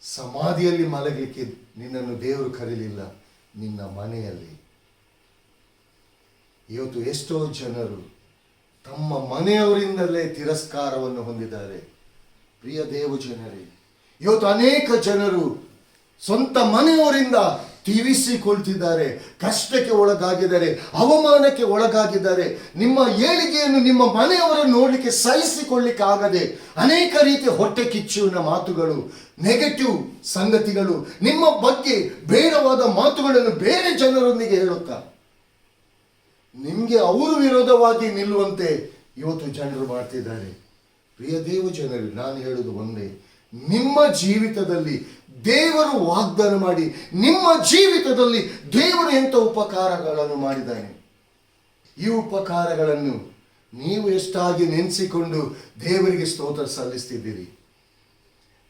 ಸಮಾಧಿಯಲ್ಲಿ ಮಲಗಲಿಕ್ಕೆ ನಿನ್ನನ್ನು ದೇವರು ಕರೀಲಿಲ್ಲ, ನಿನ್ನ ಮನೆಯಲ್ಲಿ. ಇವತ್ತು ಎಷ್ಟೋ ಜನರು ತಮ್ಮ ಮನೆಯವರಿಂದಲೇ ತಿರಸ್ಕಾರವನ್ನು ಹೊಂದಿದ್ದಾರೆ. ಪ್ರಿಯ ದೇವಜನರೇ, ಇವತ್ತು ಅನೇಕ ಜನರು ಸ್ವಂತ ಮನೆಯವರಿಂದ ತೀವಿಸಿಕೊಳ್ತಿದ್ದಾರೆ, ಕಷ್ಟಕ್ಕೆ ಒಳಗಾಗಿದ್ದಾರೆ, ಅವಮಾನಕ್ಕೆ ಒಳಗಾಗಿದ್ದಾರೆ. ನಿಮ್ಮ ಏಳಿಗೆಯನ್ನು ನಿಮ್ಮ ಮನೆಯವರನ್ನು ನೋಡಲಿಕ್ಕೆ ಸಹಿಸಿಕೊಳ್ಳಿಕ್ಕೆ ಆಗದೆ ಅನೇಕ ರೀತಿಯ ಹೊಟ್ಟೆ ಕಿಚ್ಚುವಿನ ಮಾತುಗಳು, ನೆಗೆಟಿವ್ ಸಂಗತಿಗಳು, ನಿಮ್ಮ ಬಗ್ಗೆ ಬೇಡವಾದ ಮಾತುಗಳನ್ನು ಬೇರೆ ಜನರೊಂದಿಗೆ ಹೇಳುತ್ತಾ ನಿಮಗೆ ಅವರು ವಿರೋಧವಾಗಿ ನಿಲ್ಲುವಂತೆ ಇವತ್ತು ಜನರು ಮಾಡ್ತಿದ್ದಾರೆ. ಪ್ರಿಯ ದೇವಜನರು, ನಾನು ಹೇಳುವುದು ಒಂದೇ, ನಿಮ್ಮ ಜೀವಿತದಲ್ಲಿ ದೇವರು ವಾಗ್ದಾನ ಮಾಡಿ, ನಿಮ್ಮ ಜೀವಿತದಲ್ಲಿ ದೇವರು ಎಂಥ ಉಪಕಾರಗಳನ್ನು ಮಾಡಿದ್ದಾನೆ, ಈ ಉಪಕಾರಗಳನ್ನು ನೀವು ಎಷ್ಟಾಗಿ ನೆನೆಸಿಕೊಂಡು ದೇವರಿಗೆ ಸ್ತೋತ್ರ ಸಲ್ಲಿಸ್ತಿದ್ದೀರಿ.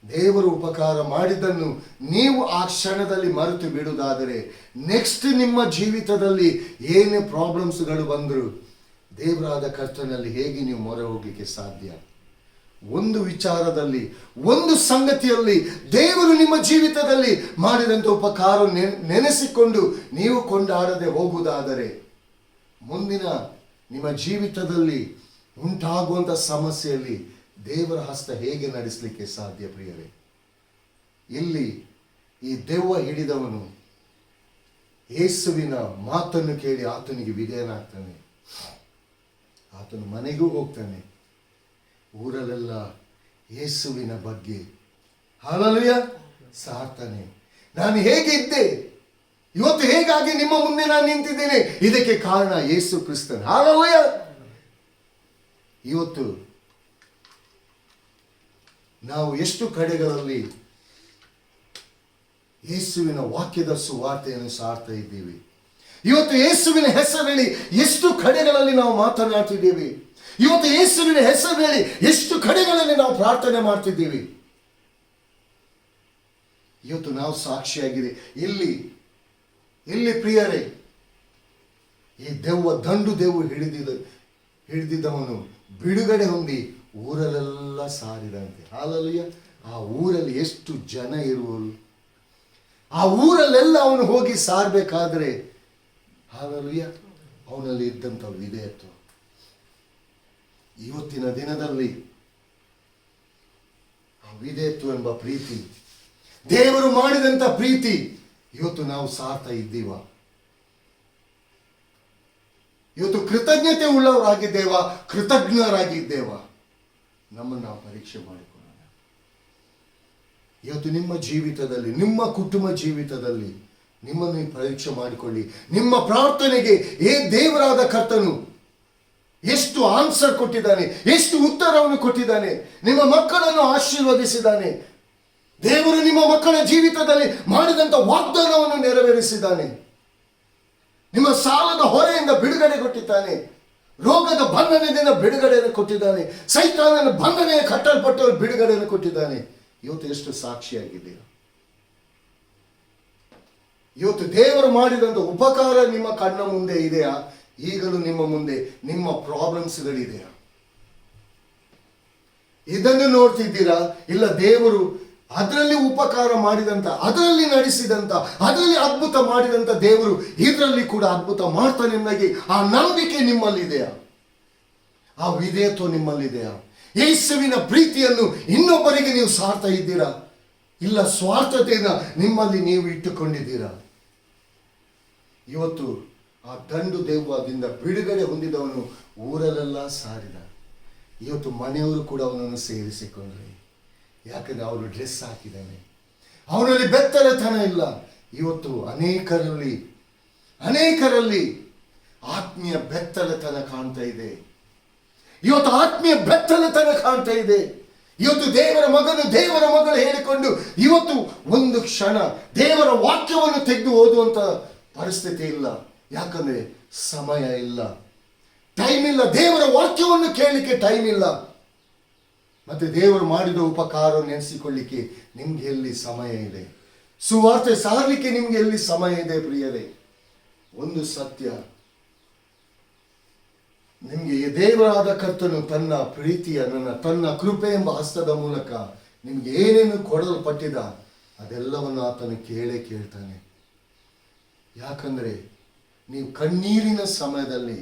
ದೇವರು ಉಪಕಾರ ಮಾಡಿದ್ದನ್ನು ನೀವು ಆ ಕ್ಷಣದಲ್ಲಿ ಮರೆತು ಬಿಡುವುದಾದರೆ ನೆಕ್ಸ್ಟ್ ನಿಮ್ಮ ಜೀವಿತದಲ್ಲಿ ಏನೇ ಪ್ರಾಬ್ಲಮ್ಸ್ಗಳು ಬಂದರೂ ದೇವರಾದ ಕರ್ತನಲ್ಲಿ ಹೇಗೆ ನೀವು ಮೊರೆ ಹೋಗಲಿಕ್ಕೆ ಸಾಧ್ಯ? ಒಂದು ವಿಚಾರದಲ್ಲಿ, ಒಂದು ಸಂಗತಿಯಲ್ಲಿ ದೇವರು ನಿಮ್ಮ ಜೀವಿತದಲ್ಲಿ ಮಾಡಿದಂಥ ಉಪಕಾರ ನೆನೆಸಿಕೊಂಡು ನೀವು ಕೊಂಡಾಡದೆ ಹೋಗುವುದಾದರೆ ಮುಂದಿನ ನಿಮ್ಮ ಜೀವಿತದಲ್ಲಿ ಉಂಟಾಗುವಂಥ ಸಮಸ್ಯೆಯಲ್ಲಿ ದೇವರ ಹಸ್ತ ಹೇಗೆ ನಡೆಸಲಿಕ್ಕೆ ಸಾಧ್ಯ ಪ್ರಿಯರೇ? ಇಲ್ಲಿ ಈ ದೆವ್ವ ಹಿಡಿದವನು ಯೇಸುವಿನ ಮಾತನ್ನು ಕೇಳಿ ಆತನಿಗೆ ವಿಧೇಯನಾಗ್ತಾನೆ. ಆತನು ಮನೆಗೂ ಹೋಗ್ತಾನೆ. ಊರಲ್ಲೆಲ್ಲ ಯೇಸುವಿನ ಬಗ್ಗೆ ಹಲ್ಲೆಲೂಯ ಸಾರ್ತಾನೆ. ನಾನು ಹೇಗೆ ಇದ್ದೆ, ಇವತ್ತು ಹೇಗಾಗಿ ನಿಮ್ಮ ಮುಂದೆ ನಾನು ನಿಂತಿದ್ದೇನೆ, ಇದಕ್ಕೆ ಕಾರಣ ಯೇಸು ಕ್ರಿಸ್ತನು. ಹಲ್ಲೆಲೂಯ. ಇವತ್ತು ನಾವು ಎಷ್ಟು ಕಡೆಗಳಲ್ಲಿ ಯೇಸುವಿನ ವಾಕ್ಯದ ಸುವಾರ್ತೆಯನ್ನು ಸಾರ್ತಾ ಇದ್ದೀವಿ. ಇವತ್ತು ಯೇಸುವಿನ ಹೆಸರಲ್ಲಿ ಎಷ್ಟು ಕಡೆಗಳಲ್ಲಿ ನಾವು ಮಾತನಾಡ್ತಿದ್ದೀವಿ. ಇವತ್ತು ಯೇಸುವಿನ ಹೆಸರಲ್ಲಿ ಎಷ್ಟು ಕಡೆಗಳಲ್ಲಿ ನಾವು ಪ್ರಾರ್ಥನೆ ಮಾಡ್ತಿದ್ದೀವಿ. ಇವತ್ತು ನಾವು ಸಾಕ್ಷಿಯಾಗಿದೆ. ಇಲ್ಲಿ ಪ್ರಿಯರೇ, ಈ ದಂಡು ದೆವ್ವ ಹಿಡಿದಿದ್ದವನು ಬಿಡುಗಡೆ ಹೊಂದಿ ಊರಲ್ಲೆಲ್ಲ ಸಾರಿದಂತೆ. ಹಲ್ಲೆಲೂಯ. ಆ ಊರಲ್ಲಿ ಎಷ್ಟು ಜನ ಇರುವರು, ಆ ಊರಲ್ಲೆಲ್ಲ ಅವನು ಹೋಗಿ ಸಾರಬೇಕಾದ್ರೆ ಹಲ್ಲೆಲೂಯ ಅವನಲ್ಲಿ ಇದ್ದಂಥ ವಿಧೇಯತ್ವ. ಇವತ್ತಿನ ದಿನದಲ್ಲಿ ಆ ವಿಧೇಯತ್ವ ಎಂಬ ಪ್ರೀತಿ, ದೇವರು ಮಾಡಿದಂಥ ಪ್ರೀತಿ ಇವತ್ತು ನಾವು ಸಾರ್ತಾ ಇದ್ದೀವ? ಇವತ್ತು ಕೃತಜ್ಞತೆ ಉಳ್ಳವರಾಗಿದ್ದೇವ, ಕೃತಜ್ಞರಾಗಿದ್ದೇವ? ನಮ್ಮನ್ನು ನಾವು ಪರೀಕ್ಷೆ ಮಾಡಿಕೊಳ್ಳೋಣ. ಇವತ್ತು ನಿಮ್ಮ ಜೀವಿತದಲ್ಲಿ, ನಿಮ್ಮ ಕುಟುಂಬ ಜೀವಿತದಲ್ಲಿ ನಿಮ್ಮನ್ನು ಪರೀಕ್ಷೆ ಮಾಡಿಕೊಳ್ಳಿ. ನಿಮ್ಮ ಪ್ರಾರ್ಥನೆಗೆ ದೇವರಾದ ಕರ್ತನು ಎಷ್ಟು ಆನ್ಸರ್ ಕೊಟ್ಟಿದ್ದಾನೆ, ಎಷ್ಟು ಉತ್ತರವನ್ನು ಕೊಟ್ಟಿದ್ದಾನೆ. ನಿಮ್ಮ ಮಕ್ಕಳನ್ನು ಆಶೀರ್ವದಿಸಿದ್ದಾನೆ. ದೇವರು ನಿಮ್ಮ ಮಕ್ಕಳ ಜೀವಿತದಲ್ಲಿ ಮಾಡಿದಂಥ ವಾಗ್ದಾನವನ್ನು ನೆರವೇರಿಸಿದ್ದಾನೆ. ನಿಮ್ಮ ಸಾಲದ ಹೊರೆಯಿಂದ ಬಿಡುಗಡೆ ಕೊಟ್ಟಿದ್ದಾನೆ. ರೋಗದ ಬಂಧನದಿಂದ ಬಿಡುಗಡೆಯನ್ನು ಕೊಟ್ಟಿದ್ದಾನೆ. ಸೈತಾನನ ಬಂಧನೆಯ ಕಟ್ಟಲ್ಪಟ್ಟವರು ಬಿಡುಗಡೆಯನ್ನು ಕೊಟ್ಟಿದ್ದಾನೆ. ಇವತ್ತು ಎಷ್ಟು ಸಾಕ್ಷಿಯಾಗಿದ್ದೀರಾ? ಇವತ್ತು ದೇವರು ಮಾಡಿದಂಥ ಉಪಕಾರ ನಿಮ್ಮ ಕಣ್ಣ ಮುಂದೆ ಇದೆಯಾ? ಈಗಲೂ ನಿಮ್ಮ ಮುಂದೆ ನಿಮ್ಮ ಪ್ರಾಬ್ಲಮ್ಸ್ಗಳಿದೆಯಾ? ಇದನ್ನು ನೋಡ್ತಿದ್ದೀರಾ? ಇಲ್ಲ ದೇವರು ಅದರಲ್ಲಿ ಉಪಕಾರ ಮಾಡಿದಂಥ, ಅದರಲ್ಲಿ ನಡೆಸಿದಂಥ, ಅದರಲ್ಲಿ ಅದ್ಭುತ ಮಾಡಿದಂಥ ದೇವರು ಇದರಲ್ಲಿ ಕೂಡ ಅದ್ಭುತ ಮಾಡ್ತಾನೆ ನಿಮಗೆ ಆ ನಂಬಿಕೆ ನಿಮ್ಮಲ್ಲಿದೆಯಾ? ಆ ವಿಧೇಯತ್ವ ನಿಮ್ಮಲ್ಲಿದೆಯಾ? ಯೇಸುವಿನ ಪ್ರೀತಿಯನ್ನು ಇನ್ನೊಬ್ಬರಿಗೆ ನೀವು ಸಾರ್ತಾ ಇದ್ದೀರಾ? ಇಲ್ಲ ಸ್ವಾರ್ಥತೆಯನ್ನು ನಿಮ್ಮಲ್ಲಿ ನೀವು ಇಟ್ಟುಕೊಂಡಿದ್ದೀರಾ? ಇವತ್ತು ಆ ದಂಡು ದೆವ್ವದಿಂದ ಬಿಡುಗಡೆ ಹೊಂದಿದವನು ಊರಲ್ಲೆಲ್ಲ ಸಾರಿದ. ಇವತ್ತು ಮನೆಯವರು ಕೂಡ ಅವನನ್ನು ಸೇರಿಸಿಕೊಂಡ್ರೆ, ಯಾಕಂದ್ರೆ ಅವರು ಡ್ರೆಸ್ ಹಾಕಿದ್ದಾನೆ, ಅವನಲ್ಲಿ ಬೆತ್ತಲೆತನ ಇಲ್ಲ. ಇವತ್ತು ಅನೇಕರಲ್ಲಿ ಆತ್ಮೀಯ ಬೆತ್ತಲೆತನ ಕಾಣ್ತಾ ಇದೆ. ಇವತ್ತು ಆತ್ಮೀಯ ಬೆತ್ತಲೆತನ ಕಾಣ್ತಾ ಇದೆ. ಇವತ್ತು ದೇವರ ಮಗಳು ಹೇಳಿಕೊಂಡು ಇವತ್ತು ಒಂದು ಕ್ಷಣ ದೇವರ ವಾಕ್ಯವನ್ನು ತೆಗೆದು ಓದುವಂತ ಪರಿಸ್ಥಿತಿ ಇಲ್ಲ. ಯಾಕಂದ್ರೆ ಸಮಯ ಇಲ್ಲ, ಟೈಮ್ ಇಲ್ಲ. ದೇವರ ವಾಕ್ಯವನ್ನು ಕೇಳಲಿಕ್ಕೆ ಟೈಮ್ ಇಲ್ಲ. ಮತ್ತೆ ದೇವರು ಮಾಡಿದ ಉಪಕಾರ ನೆನೆಸಿಕೊಳ್ಳಿಕ್ಕೆ ನಿಮ್ಗೆ ಎಲ್ಲಿ ಸಮಯ ಇದೆ? ಸುವಾರ್ತೆ ಸಾರಲಿಕ್ಕೆ ನಿಮ್ಗೆ ಎಲ್ಲಿ ಸಮಯ ಇದೆ? ಪ್ರಿಯರೇ, ಒಂದು ಸತ್ಯ, ನಿಮ್ಗೆ ದೇವರಾದ ಕರ್ತನು ತನ್ನ ಪ್ರೀತಿಯ ತನ್ನ ಕೃಪೆ ಎಂಬ ಹಸ್ತದ ಮೂಲಕ ನಿಮ್ಗೆ ಏನೇನು ಕೊಡಲ್ಪಟ್ಟಿದ ಅದೆಲ್ಲವನ್ನು ಆತನು ಕೇಳ್ತಾನೆ. ಯಾಕಂದ್ರೆ ನೀವು ಕಣ್ಣೀರಿನ ಸಮಯದಲ್ಲಿ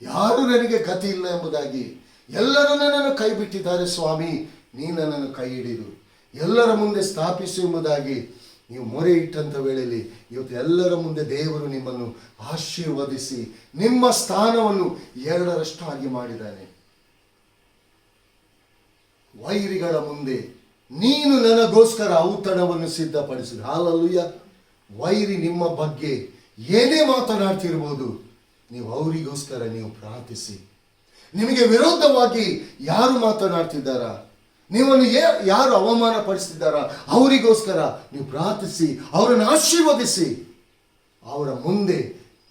ಯಾರು ನನಗೆ ಗತಿ ಇಲ್ಲ ಎಂಬುದಾಗಿ, ಎಲ್ಲರೂ ನನ್ನನ್ನು ಕೈ ಬಿಟ್ಟಿದ್ದಾರೆ ಸ್ವಾಮಿ, ನೀ ನನ್ನನ್ನು ಕೈ ಹಿಡಿದು ಎಲ್ಲರ ಮುಂದೆ ಸ್ಥಾಪಿಸು ಎಂಬುದಾಗಿ ನೀವು ಮೊರೆ ಇಟ್ಟಂಥ ವೇಳೆಯಲ್ಲಿ ಇವತ್ತು ಎಲ್ಲರ ಮುಂದೆ ದೇವರು ನಿಮ್ಮನ್ನು ಆಶೀರ್ವದಿಸಿ ನಿಮ್ಮ ಸ್ಥಾನವನ್ನು 2ರಷ್ಟು ಆಗಿ ಮಾಡಿದ್ದಾನೆ. ವೈರಿಗಳ ಮುಂದೆ ನೀನು ನನಗೋಸ್ಕರ ಔತಣವನ್ನು ಸಿದ್ಧಪಡಿಸಿದ. ಹಲ್ಲೆಲೂಯ. ವೈರಿ ನಿಮ್ಮ ಬಗ್ಗೆ ಏನೇ ಮಾತನಾಡ್ತಿರ್ಬೋದು, ನೀವು ಅವರಿಗೋಸ್ಕರ ನೀವು ಪ್ರಾರ್ಥಿಸಿ. ನಿಮಗೆ ವಿರೋಧವಾಗಿ ಯಾರು ಮಾತನಾಡ್ತಿದ್ದಾರಾ, ನಿಮ್ಮನ್ನು ಯಾರು ಅವಮಾನ ಪಡಿಸ್ತಿದ್ದಾರಾ, ಅವರಿಗೋಸ್ಕರ ನೀವು ಪ್ರಾರ್ಥಿಸಿ, ಅವರನ್ನು ಆಶೀರ್ವದಿಸಿ. ಅವರ ಮುಂದೆ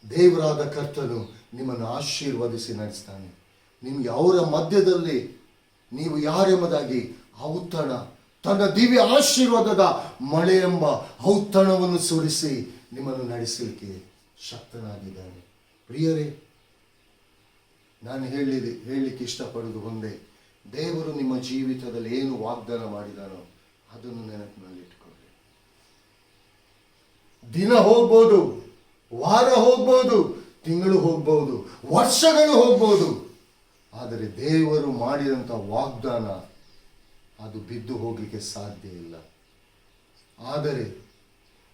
ದೇವರಾದ ಕರ್ತನು ನಿಮ್ಮನ್ನು ಆಶೀರ್ವದಿಸಿ ನಡೆಸ್ತಾನೆ. ನಿಮಗೆ ಅವರ ಮಧ್ಯದಲ್ಲಿ ನೀವು ಯಾರೆಂಬುದಾಗಿ ಔತಣ, ತನ್ನ ದಿವ್ಯ ಆಶೀರ್ವಾದದ ಮಳೆ ಎಂಬ ಔತಣವನ್ನು ಸುರಿಸಿ ನಿಮ್ಮನ್ನು ನಡೆಸಲಿಕ್ಕೆ ಶಕ್ತನಾಗಿದ್ದಾನೆ. ಪ್ರಿಯರೇ, ನಾನು ಹೇಳಲಿಕ್ಕೆ ಇಷ್ಟಪಡುವುದು ಒಂದೇ, ದೇವರು ನಿಮ್ಮ ಜೀವಿತದಲ್ಲಿ ಏನು ವಾಗ್ದಾನ ಮಾಡಿದಾನೋ ಅದನ್ನು ನೆನಪಿನಲ್ಲಿಟ್ಕೊಳ್ಳಿ. ದಿನ ಹೋಗ್ಬೋದು, ವಾರ ಹೋಗ್ಬೋದು, ತಿಂಗಳು ಹೋಗ್ಬೋದು, ವರ್ಷಗಳು ಹೋಗ್ಬೋದು, ಆದರೆ ದೇವರು ಮಾಡಿದಂಥ ವಾಗ್ದಾನ ಅದು ಬಿದ್ದು ಹೋಗಲಿಕ್ಕೆ ಸಾಧ್ಯ ಇಲ್ಲ. ಆದರೆ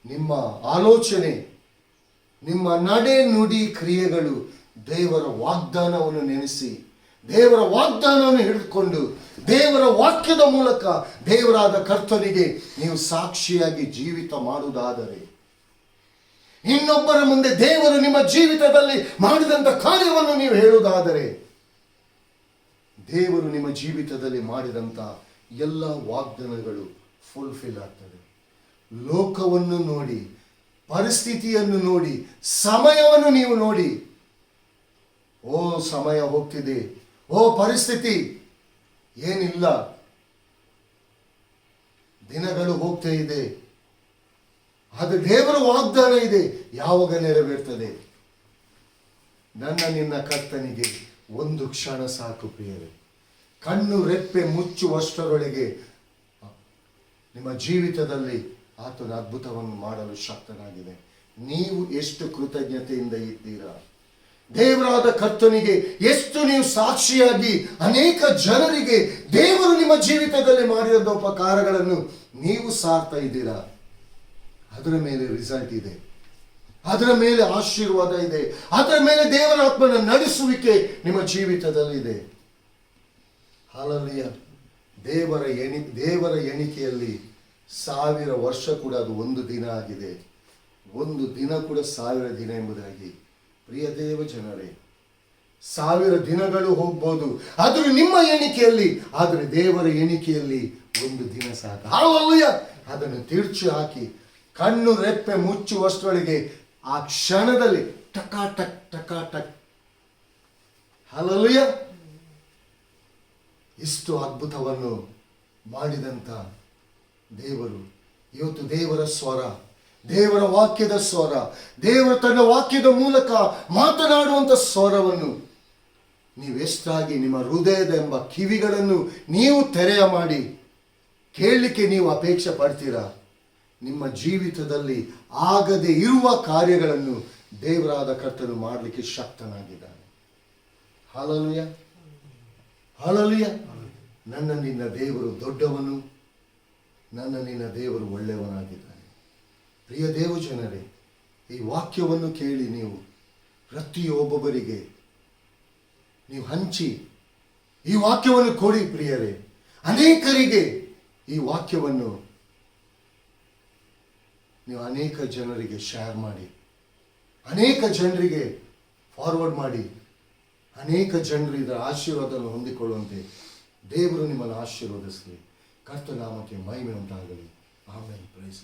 ನಿಮ್ಮ ಆಲೋಚನೆ, ನಿಮ್ಮ ನಡೆ ನುಡಿ ಕ್ರಿಯೆಗಳು ದೇವರ ವಾಗ್ದಾನವನ್ನು ನೆನೆಸಿ, ದೇವರ ವಾಗ್ದಾನವನ್ನು ಹಿಡಿದುಕೊಂಡು, ದೇವರ ವಾಕ್ಯದ ಮೂಲಕ ದೇವರಾದ ಕರ್ತನಿಗೆ ನೀವು ಸಾಕ್ಷಿಯಾಗಿ ಜೀವಿತ ಮಾಡುವುದಾದರೆ, ಇನ್ನೊಬ್ಬರ ಮುಂದೆ ದೇವರು ನಿಮ್ಮ ಜೀವಿತದಲ್ಲಿ ಮಾಡಿದಂಥ ಕಾರ್ಯವನ್ನು ನೀವು ಹೇಳುವುದಾದರೆ, ದೇವರು ನಿಮ್ಮ ಜೀವಿತದಲ್ಲಿ ಮಾಡಿದಂಥ ಎಲ್ಲ ವಾಗ್ದಾನಗಳು ಫುಲ್ಫಿಲ್ ಆಗ್ತದೆ. ಲೋಕವನ್ನು ನೋಡಿ, ಪರಿಸ್ಥಿತಿಯನ್ನು ನೋಡಿ, ಸಮಯವನ್ನು ನೀವು ನೋಡಿ, ಓ ಸಮಯ ಹೋಗ್ತಿದೆ, ಓ ಪರಿಸ್ಥಿತಿ ಏನಿಲ್ಲ, ದಿನಗಳು ಹೋಗ್ತಾ ಇದೆ, ಅದು ದೇವರ ವಾಗ್ದಾನ ಇದೆ, ಯಾವಾಗ ನೆರವೇರ್ತದೆ? ನನ್ನ ನಿನ್ನ ಕರ್ತನಿಗೆ ಒಂದು ಕ್ಷಣ ಸಾಕು ಪ್ರಿಯರೇ. ಕಣ್ಣು ರೆಪ್ಪೆ ಮುಚ್ಚುವಷ್ಟರೊಳಗೆ ನಿಮ್ಮ ಜೀವಿತದಲ್ಲಿ ಆತನ ಅದ್ಭುತವನ್ನು ಮಾಡಲು ಶಕ್ತನಾಗಿದೆ. ನೀವು ಎಷ್ಟು ಕೃತಜ್ಞತೆಯಿಂದ ಇದ್ದೀರಾ? ದೇವರಾದ ಕರ್ತನಿಗೆ ಎಷ್ಟು ನೀವು ಸಾಕ್ಷಿಯಾಗಿ ಅನೇಕ ಜನರಿಗೆ ದೇವರು ನಿಮ್ಮ ಜೀವಿತದಲ್ಲಿ ಮಾಡಿದ ಉಪಕಾರಗಳನ್ನು ನೀವು ಸಾರ್ತಾ ಇದ್ದೀರಾ? ಅದರ ಮೇಲೆ ರಿಸಲ್ಟ್ ಇದೆ, ಅದರ ಮೇಲೆ ಆಶೀರ್ವಾದ ಇದೆ, ಅದರ ಮೇಲೆ ದೇವರ ಆತ್ಮನ ನಡೆಸುವಿಕೆ ನಿಮ್ಮ ಜೀವಿತದಲ್ಲಿದೆ. ಹಾಲೆಲೂಯಾ. ದೇವರ ಎಣಿಕೆಯಲ್ಲಿ 1000 ವರ್ಷ ಕೂಡ ಅದು ಒಂದು ದಿನ ಆಗಿದೆ, ಒಂದು ದಿನ ಕೂಡ 1000 ದಿನ ಎಂಬುದಾಗಿ. ಪ್ರಿಯ ದೇವ ಜನರೇ, 1000 ದಿನಗಳು ಹೋಗ್ಬೋದು, ಆದರೂ ನಿಮ್ಮ ಎಣಿಕೆಯಲ್ಲಿ, ಆದರೆ ದೇವರ ಎಣಿಕೆಯಲ್ಲಿ ಒಂದು ದಿನ ಸಾಕು. ಹಾಲೆಲೂಯಾ. ಅದನ್ನು ತಿರ್ಚಿ ಹಾಕಿ ಕಣ್ಣು ರೆಪ್ಪೆ ಮುಚ್ಚುವಷ್ಟರೊಳಗೆ ಆ ಕ್ಷಣದಲ್ಲಿ ಟಕಾಟಕ್ ಟಕಾಟಕ್. ಹಾಲೆಲೂಯಾ. ಇಷ್ಟು ಅದ್ಭುತವನ್ನು ಮಾಡಿದಂಥ ದೇವರು ಇವತ್ತು ದೇವರ ಸ್ವರ, ದೇವರ ವಾಕ್ಯದ ಸ್ವರ, ದೇವರು ತನ್ನ ವಾಕ್ಯದ ಮೂಲಕ ಮಾತನಾಡುವಂಥ ಸ್ವರವನ್ನು ನೀವೆಷ್ಟಾಗಿ ನಿಮ್ಮ ಹೃದಯದ ಎಂಬ ಕಿವಿಗಳನ್ನು ನೀವು ತೆರೆಯ ಮಾಡಿ ಕೇಳಲಿಕ್ಕೆ ನೀವು ಅಪೇಕ್ಷೆ ಪಡ್ತೀರಾ? ನಿಮ್ಮ ಜೀವಿತದಲ್ಲಿ ಆಗದೆ ಇರುವ ಕಾರ್ಯಗಳನ್ನು ದೇವರಾದ ಕರ್ತನು ಮಾಡಲಿಕ್ಕೆ ಶಕ್ತನಾಗಿದ್ದಾನೆ. Hallelujah, hallelujah. ನನ್ನ ನಿನ್ನ ದೇವರು ದೊಡ್ಡವನು, ನನ್ನ ನಿನ್ನ ದೇವರು ಒಳ್ಳೆಯವನಾಗಿದ್ದಾನೆ. ಪ್ರಿಯ ದೇವ ಜನರೇ, ಈ ವಾಕ್ಯವನ್ನು ಕೇಳಿ ನೀವು ಪ್ರತಿಯೊಬ್ಬೊಬ್ಬರಿಗೆ ನೀವು ಹಂಚಿ ಈ ವಾಕ್ಯವನ್ನು ಕೊಡಿ ಪ್ರಿಯರೇ. ಅನೇಕರಿಗೆ ಈ ವಾಕ್ಯವನ್ನು ನೀವು ಅನೇಕ ಜನರಿಗೆ ಶೇರ್ ಮಾಡಿ, ಅನೇಕ ಜನರಿಗೆ ಫಾರ್ವರ್ಡ್ ಮಾಡಿ, ಅನೇಕ ಜನರು ಇದರ ಆಶೀರ್ವಾದವನ್ನು ಹೊಂದಿಕೊಳ್ಳುವಂತೆ ದೇವರು ನಿಮ್ಮನ್ನು ಆಶೀರ್ವದಿಸಲಿ. ಕರ್ತನಾಮಕ್ಕೆ ಮಹಿಮೆ ಉಂಟಾಗಲಿ. ಆಮೇಲೆ ಪ್ರೈಸ್.